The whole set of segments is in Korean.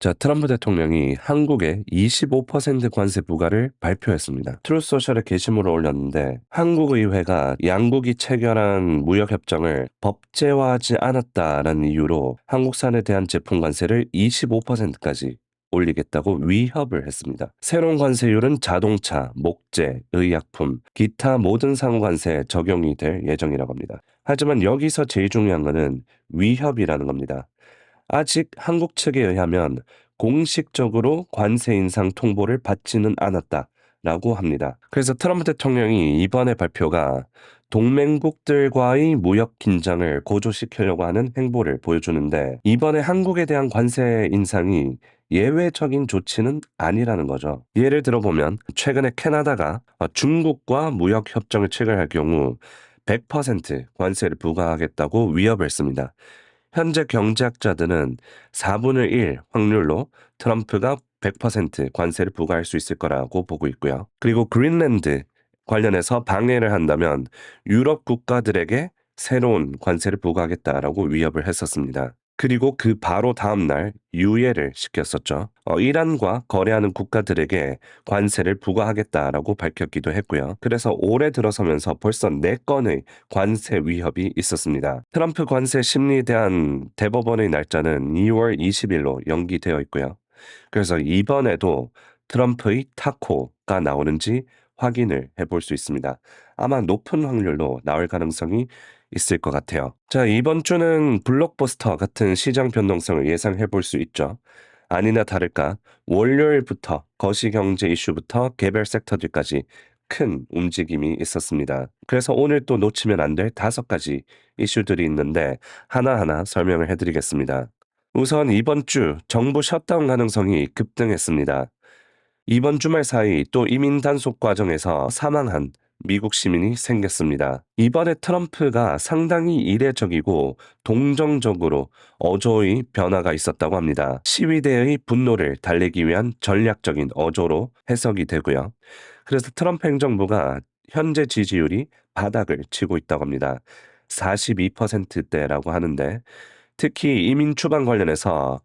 자, 트럼프 대통령이 한국에 25% 관세 부과를 발표했습니다. 트루소셜에 게시물을 올렸는데 한국의회가 양국이 체결한 무역협정을 법제화하지 않았다라는 이유로 한국산에 대한 제품 관세를 25%까지 올리겠다고 위협을 했습니다. 새로운 관세율은 자동차, 목재, 의약품, 기타 모든 상관세에 적용이 될 예정이라고 합니다. 하지만 여기서 제일 중요한 것은 위협이라는 겁니다. 아직 한국 측에 의하면 공식적으로 관세 인상 통보를 받지는 않았다라고 합니다. 그래서 트럼프 대통령이 이번에 발표가 동맹국들과의 무역 긴장을 고조시키려고 하는 행보를 보여주는데 이번에 한국에 대한 관세 인상이 예외적인 조치는 아니라는 거죠. 예를 들어보면 최근에 캐나다가 중국과 무역 협정을 체결할 경우 100% 관세를 부과하겠다고 위협을 했습니다. 현재 경제학자들은 4분의 1 확률로 트럼프가 100% 관세를 부과할 수 있을 거라고 보고 있고요. 그리고 그린랜드 관련해서 방해를 한다면 유럽 국가들에게 새로운 관세를 부과하겠다라고 위협을 했었습니다. 그리고 그 바로 다음 날 유예를 시켰었죠. 이란과 거래하는 국가들에게 관세를 부과하겠다라고 밝혔기도 했고요. 그래서 올해 들어서면서 벌써 4건의 관세 위협이 있었습니다. 트럼프 관세 심리에 대한 대법원의 날짜는 2월 20일로 연기되어 있고요. 그래서 이번에도 트럼프의 타코가 나오는지 확인을 해볼 수 있습니다. 아마 높은 확률로 나올 가능성이 있을 것 같아요. 자, 이번 주는 블록버스터 같은 시장 변동성을 예상해 볼 수 있죠. 아니나 다를까 월요일부터 거시경제 이슈부터 개별 섹터들까지 큰 움직임이 있었습니다. 그래서 오늘 또 놓치면 안 될 5가지 이슈들이 있는데 하나하나 설명을 해드리겠습니다. 우선 이번 주 정부 셧다운 가능성이 급등했습니다. 이번 주말 사이 또 이민 단속 과정에서 사망한 미국 시민이 생겼습니다. 이번에 트럼프가 상당히 이례적이고 동정적으로 어조의 변화가 있었다고 합니다. 시위대의 분노를 달래기 위한 전략적인 어조로 해석이 되고요. 그래서 트럼프 행정부가 현재 지지율이 바닥을 치고 있다고 합니다. 42%대라고 하는데 특히 이민 추방 관련해서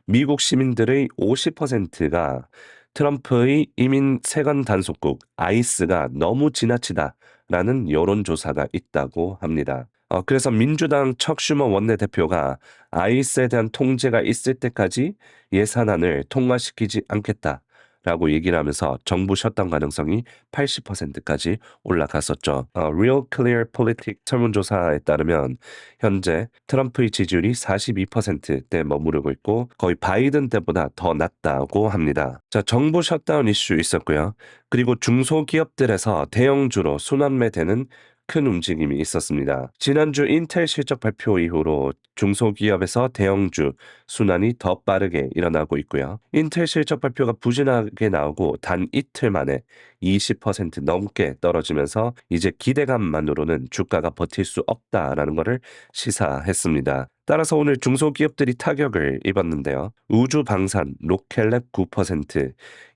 미국 시민들의 50%가 트럼프의 이민 세관 단속국 아이스가 너무 지나치다라는 여론조사가 있다고 합니다. 그래서 민주당 척 슈머 원내대표가 아이스에 대한 통제가 있을 때까지 예산안을 통과시키지 않겠다라고 얘기를 하면서 정부 셧다운 가능성이 80%까지 올라갔었죠. Real Clear Politics 설문조사에 따르면 현재 트럼프의 지지율이 42%대 머무르고 있고 거의 바이든 때보다 더 낮다고 합니다. 자, 정부 셧다운 이슈 있었고요. 그리고 중소기업들에서 대형주로 순환매되는 큰 움직임이 있었습니다. 지난주 인텔 실적 발표 이후로 중소기업에서 대형주 순환이 더 빠르게 일어나고 있고요. 인텔 실적 발표가 부진하게 나오고 단 이틀 만에 20% 넘게 떨어지면서 이제 기대감만으로는 주가가 버틸 수 없다라는 것을 시사했습니다. 따라서 오늘 중소기업들이 타격을 입었는데요. 우주방산, 로켓랩 9%,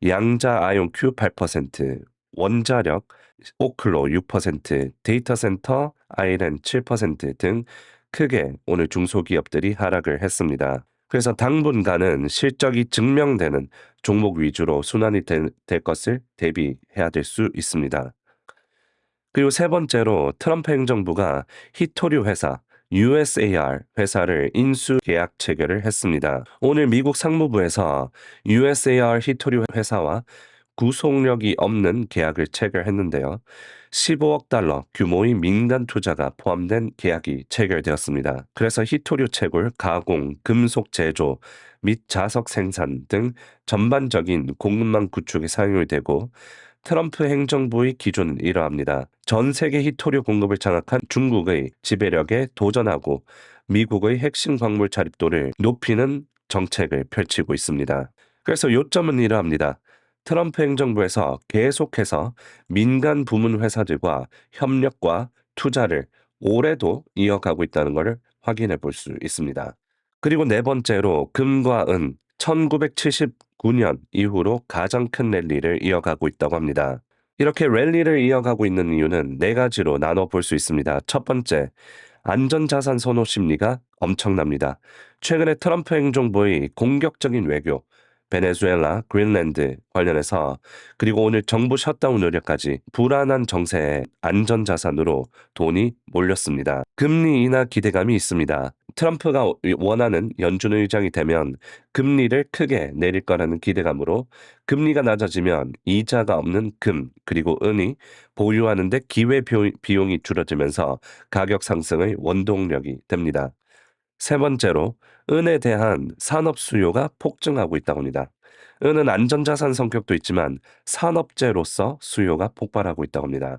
양자 아이온큐 8%, 원자력, 오클로 6%, 데이터센터, 아이렌 7%등 크게 오늘 중소기업들이 하락을 했습니다. 그래서 당분간은 실적이 증명되는 종목 위주로 순환이 될 것을 대비해야 될 수 있습니다. 그리고 세 번째로 트럼프 행정부가 히토류 회사, USAR 회사를 인수 계약 체결을 했습니다. 오늘 미국 상무부에서 USAR 히토류 회사와 구속력이 없는 계약을 체결했는데요. 15억 달러 규모의 민간 투자가 포함된 계약이 체결되었습니다. 그래서 히토류 채굴, 가공, 금속 제조 및 자석 생산 등 전반적인 공급망 구축에 사용이 되고 트럼프 행정부의 기조는 이러합니다. 전 세계 히토류 공급을 장악한 중국의 지배력에 도전하고 미국의 핵심 광물 자립도를 높이는 정책을 펼치고 있습니다. 그래서 요점은 이러합니다. 트럼프 행정부에서 계속해서 민간 부문 회사들과 협력과 투자를 올해도 이어가고 있다는 것을 확인해 볼 수 있습니다. 그리고 네 번째로 금과 은 1979년 이후로 가장 큰 랠리를 이어가고 있다고 합니다. 이렇게 랠리를 이어가고 있는 이유는 4가지로 나눠 볼 수 있습니다. 첫 번째, 안전자산 선호 심리가 엄청납니다. 최근에 트럼프 행정부의 공격적인 외교, 베네수엘라, 그린랜드 관련해서 그리고 오늘 정부 셧다운 우려까지 불안한 정세에 안전자산으로 돈이 몰렸습니다. 금리 인하 기대감이 있습니다. 트럼프가 원하는 연준 의장이 되면 금리를 크게 내릴 거라는 기대감으로 금리가 낮아지면 이자가 없는 금 그리고 은이 보유하는 데 기회 비용이 줄어들면서 가격 상승의 원동력이 됩니다. 세 번째로 은에 대한 산업 수요가 폭증하고 있다고 합니다. 은은 안전자산 성격도 있지만 산업재로서 수요가 폭발하고 있다고 합니다.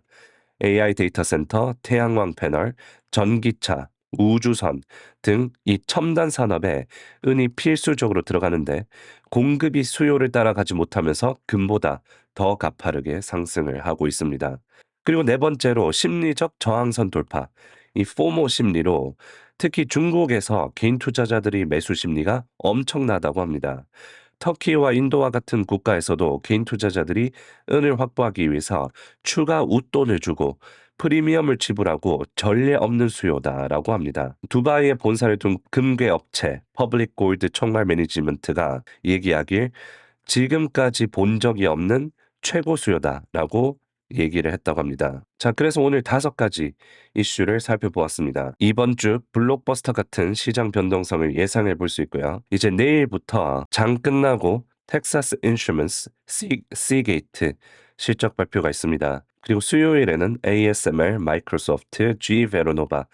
AI 데이터 센터, 태양광 패널, 전기차, 우주선 등 이 첨단 산업에 은이 필수적으로 들어가는데 공급이 수요를 따라가지 못하면서 금보다 더 가파르게 상승을 하고 있습니다. 그리고 네 번째로 심리적 저항선 돌파, 이 포모 심리로 특히 중국에서 개인 투자자들이 매수 심리가 엄청나다고 합니다. 터키와 인도와 같은 국가에서도 개인 투자자들이 은을 확보하기 위해서 추가 웃돈을 주고 프리미엄을 지불하고 전례 없는 수요다라고 합니다. 두바이에 본사를 둔 금괴 업체 퍼블릭 골드 총괄 매니지먼트가 얘기하길 지금까지 본 적이 없는 최고 수요다라고 얘기를 했다고 합니다. 자, 그래서 오늘 5가지 이슈를 살펴보았습니다. 이번 주 블록버스터 같은 시장 변동성을 예상해 볼 수 있고요. 이제 내일부터 장 끝나고 텍사스 인슈먼스, 시게이트 실적 발표가 있습니다. 그리고 수요일에는 ASML, 마이크로소프트, G 베로노바,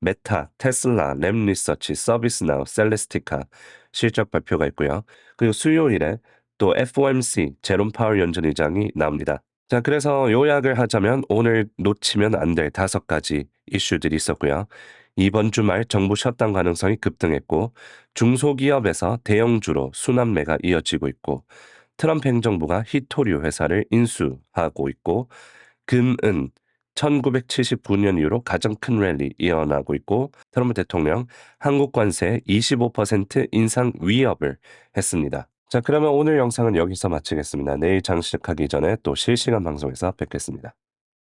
메타, 테슬라, 램 리서치, 서비스나우, 셀레스티카 실적 발표가 있고요. 그리고 수요일에 또 FOMC 제롬 파월 연준 의장이 나옵니다. 자, 그래서 요약을 하자면 오늘 놓치면 안 될 5가지 이슈들이 있었고요. 이번 주말 정부 셧다운 가능성이 급등했고 중소기업에서 대형주로 순환매가 이어지고 있고 트럼프 행정부가 히토류 회사를 인수하고 있고 금은 1979년 이후로 가장 큰 랠리 이어나고 있고 트럼프 대통령 한국 관세 25% 인상 위협을 했습니다. 자, 그러면 오늘 영상은 여기서 마치겠습니다. 내일 장시작하기 전에 또 실시간 방송에서 뵙겠습니다.